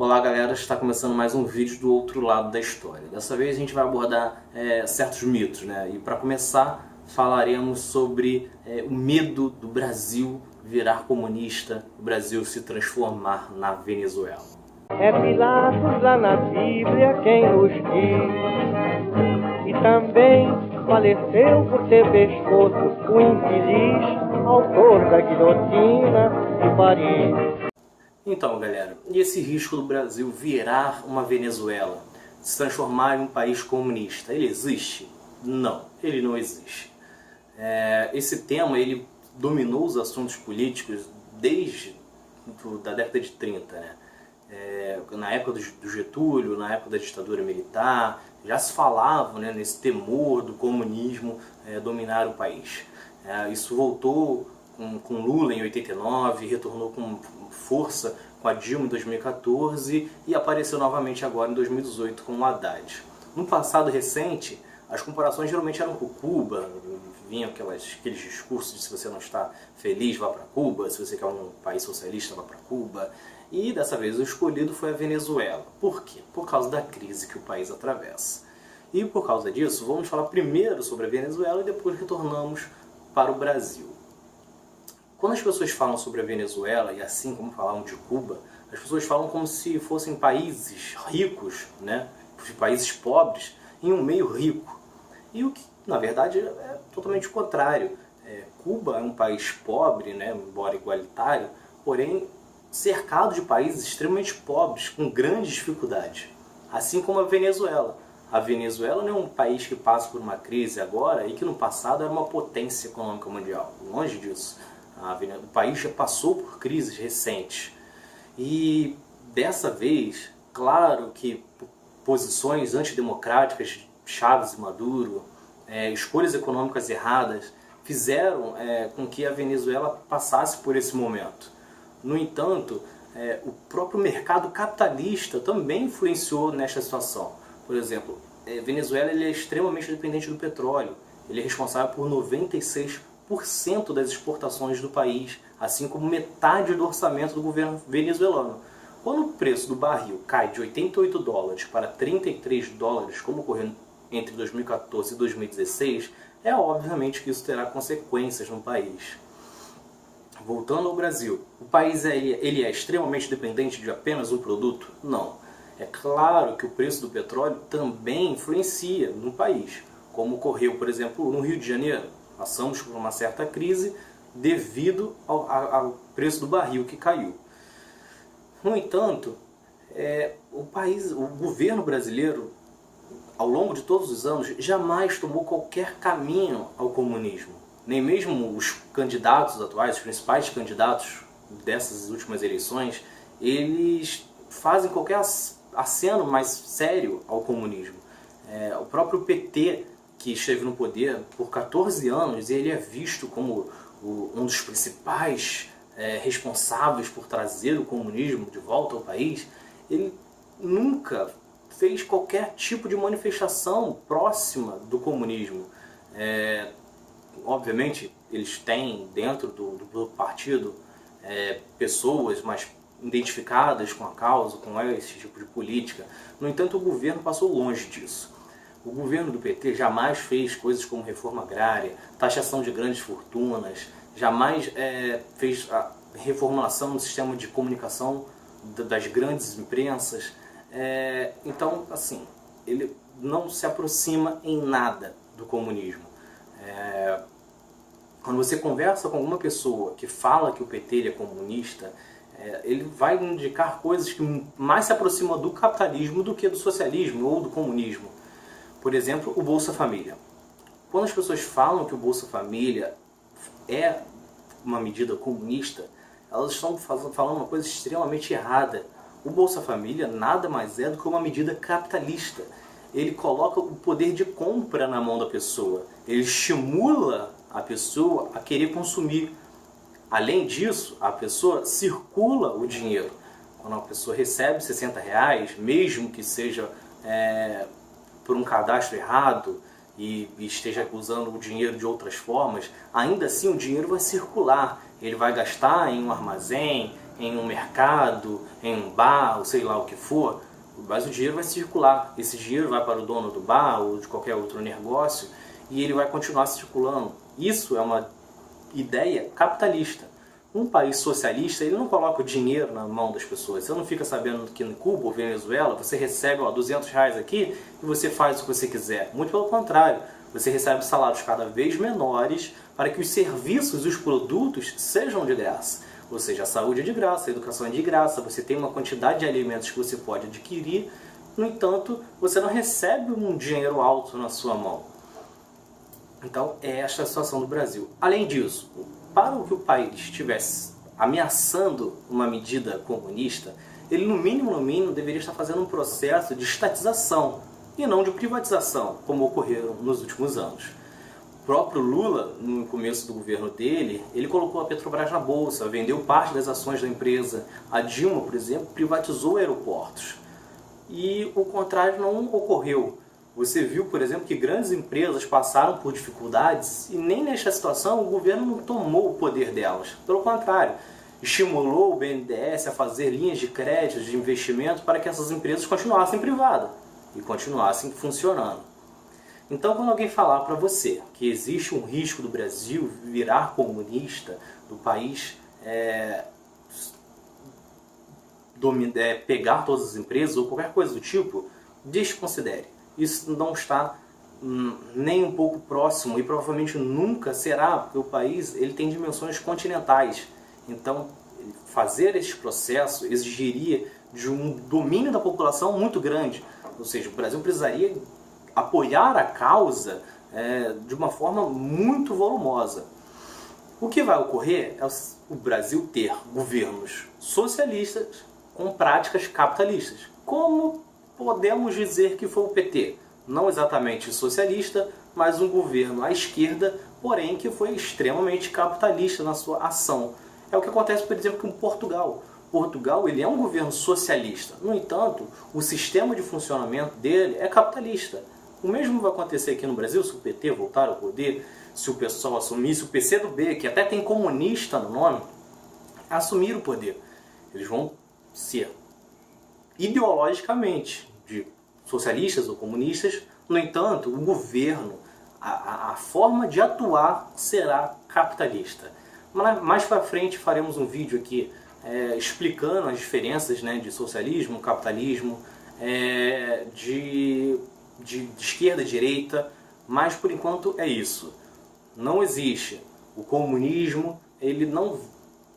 Olá galera, está começando mais um vídeo do outro lado da história. Dessa vez a gente vai abordar certos mitos, né? E para começar falaremos sobre o medo do Brasil virar comunista, o Brasil se transformar na Venezuela. É Pilatos lá na Bíblia quem nos diz, e também faleceu por ter pescoço o infeliz autor da guilhotina de Paris. Então galera, e esse risco do Brasil virar uma Venezuela, se transformar em um país comunista, ele existe? Não, ele não existe. Esse tema ele dominou os assuntos políticos desde da década de 30, né? Na época do Getúlio, na época da ditadura militar, já se falava, né, nesse temor do comunismo dominar o país. Isso voltou com Lula em 89, retornou com força com a Dilma em 2014 e apareceu novamente agora em 2018 com o Haddad. No passado recente, as comparações geralmente eram com Cuba, vinham aqueles discursos de se você não está feliz, vá para Cuba, se você quer um país socialista, vá para Cuba. E dessa vez o escolhido foi a Venezuela. Por quê? Por causa da crise que o país atravessa. E por causa disso, vamos falar primeiro sobre a Venezuela e depois retornamos para o Brasil. Quando as pessoas falam sobre a Venezuela, e assim como falavam de Cuba, as pessoas falam como se fossem países ricos, né? Países pobres, em um meio rico. E o que, na verdade, é totalmente o contrário. Cuba é um país pobre, né? Embora igualitário, porém cercado de países extremamente pobres, com grandes dificuldades. Assim como a Venezuela. A Venezuela não é um país que passa por uma crise agora e que no passado era uma potência econômica mundial. Longe disso. O país já passou por crises recentes. E dessa vez, claro que posições antidemocráticas de Chávez e Maduro, escolhas econômicas erradas, fizeram com que a Venezuela passasse por esse momento. No entanto, o próprio mercado capitalista também influenciou nesta situação. Por exemplo, a Venezuela ele é extremamente dependente do petróleo. Ele é responsável por 96% das exportações do país, assim como metade do orçamento do governo venezuelano. Quando o preço do barril cai de 88 dólares para 33 dólares, como ocorreu entre 2014 e 2016, é obviamente que isso terá consequências no país. Voltando ao Brasil, o país ele é extremamente dependente de apenas um produto? Não. É claro que o preço do petróleo também influencia no país, como ocorreu, por exemplo, no Rio de Janeiro. Passamos por uma certa crise devido ao preço do barril que caiu. No entanto, o governo brasileiro, ao longo de todos os anos, jamais tomou qualquer caminho ao comunismo. Nem mesmo os candidatos atuais, os principais candidatos dessas últimas eleições, eles fazem qualquer aceno mais sério ao comunismo. O próprio PT, que esteve no poder por 14 anos, ele é visto como um dos principais responsáveis por trazer o comunismo de volta ao país. Ele nunca fez qualquer tipo de manifestação próxima do comunismo. Obviamente, eles têm dentro do partido pessoas mais identificadas com a causa, com esse tipo de política. No entanto, o governo passou longe disso. O governo do PT jamais fez coisas como reforma agrária, taxação de grandes fortunas, jamais fez a reformulação do sistema de comunicação das grandes imprensas. Então, assim, ele não se aproxima em nada do comunismo. Quando você conversa com alguma pessoa que fala que o PT ele é comunista, ele vai indicar coisas que mais se aproximam do capitalismo do que do socialismo ou do comunismo. Por exemplo, o Bolsa Família. Quando as pessoas falam que o Bolsa Família é uma medida comunista, elas estão falando uma coisa extremamente errada. O Bolsa Família nada mais é do que uma medida capitalista. Ele coloca o poder de compra na mão da pessoa. Ele estimula a pessoa a querer consumir. Além disso, a pessoa circula o dinheiro. Quando a pessoa recebe R$60, mesmo que seja por um cadastro errado e esteja usando o dinheiro de outras formas, ainda assim o dinheiro vai circular. Ele vai gastar em um armazém, em um mercado, em um bar, ou sei lá o que for, mas o dinheiro vai circular. Esse dinheiro vai para o dono do bar ou de qualquer outro negócio e ele vai continuar circulando. Isso é uma ideia capitalista. Um país socialista, ele não coloca o dinheiro na mão das pessoas. Você não fica sabendo que em Cuba ou Venezuela você recebe R$200 aqui e você faz o que você quiser. Muito pelo contrário, você recebe salários cada vez menores para que os serviços e os produtos sejam de graça. Ou seja, a saúde é de graça, a educação é de graça, você tem uma quantidade de alimentos que você pode adquirir, no entanto, você não recebe um dinheiro alto na sua mão. Então, é esta a situação do Brasil. Além disso, para o que o país estivesse ameaçando uma medida comunista, ele no mínimo deveria estar fazendo um processo de estatização e não de privatização, como ocorreram nos últimos anos. O próprio Lula, no começo do governo dele, ele colocou a Petrobras na bolsa, vendeu parte das ações da empresa. A Dilma, por exemplo, privatizou aeroportos. E o contrário não ocorreu. Você viu, por exemplo, que grandes empresas passaram por dificuldades e nem nesta situação o governo não tomou o poder delas. Pelo contrário, estimulou o BNDES a fazer linhas de crédito, de investimento para que essas empresas continuassem privadas e continuassem funcionando. Então, quando alguém falar para você que existe um risco do Brasil virar comunista, do país pegar todas as empresas ou qualquer coisa do tipo, desconsidere. Isso não está nem um pouco próximo e provavelmente nunca será, porque o país ele tem dimensões continentais. Então, fazer esse processo exigiria de um domínio da população muito grande. Ou seja, o Brasil precisaria apoiar a causa de uma forma muito volumosa. O que vai ocorrer é o Brasil ter governos socialistas com práticas capitalistas. Como podemos dizer que foi o PT? Não exatamente socialista, mas um governo à esquerda, porém que foi extremamente capitalista na sua ação. É o que acontece, por exemplo, com Portugal. Portugal ele é um governo socialista. No entanto, o sistema de funcionamento dele é capitalista. O mesmo vai acontecer aqui no Brasil, se o PT voltar ao poder, se o pessoal assumisse o PCdoB, que até tem comunista no nome, assumir o poder. Eles vão ser ideologicamente de socialistas ou comunistas, no entanto, o governo, a forma de atuar será capitalista. Mais para frente faremos um vídeo aqui explicando as diferenças, né, de socialismo, capitalismo, de esquerda e direita, mas por enquanto é isso. Não existe. O comunismo ele não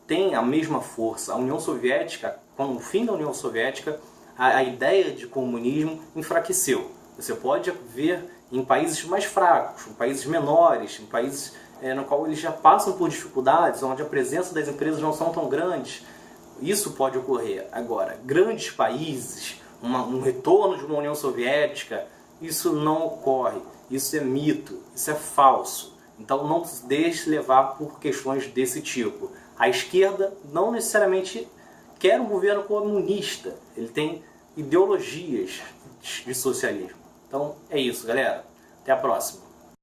tem a mesma força. A União Soviética, com o fim da União Soviética, a ideia de comunismo enfraqueceu. Você pode ver em países mais fracos, em países menores, em países no qual eles já passam por dificuldades, onde a presença das empresas não são tão grandes. Isso pode ocorrer. Agora, grandes países, um retorno de uma União Soviética, isso não ocorre. Isso é mito, isso é falso. Então não se deixe levar por questões desse tipo. A esquerda não necessariamente quer um governo comunista. Ele tem ideologias de socialismo. Então é isso, galera. Até a próxima.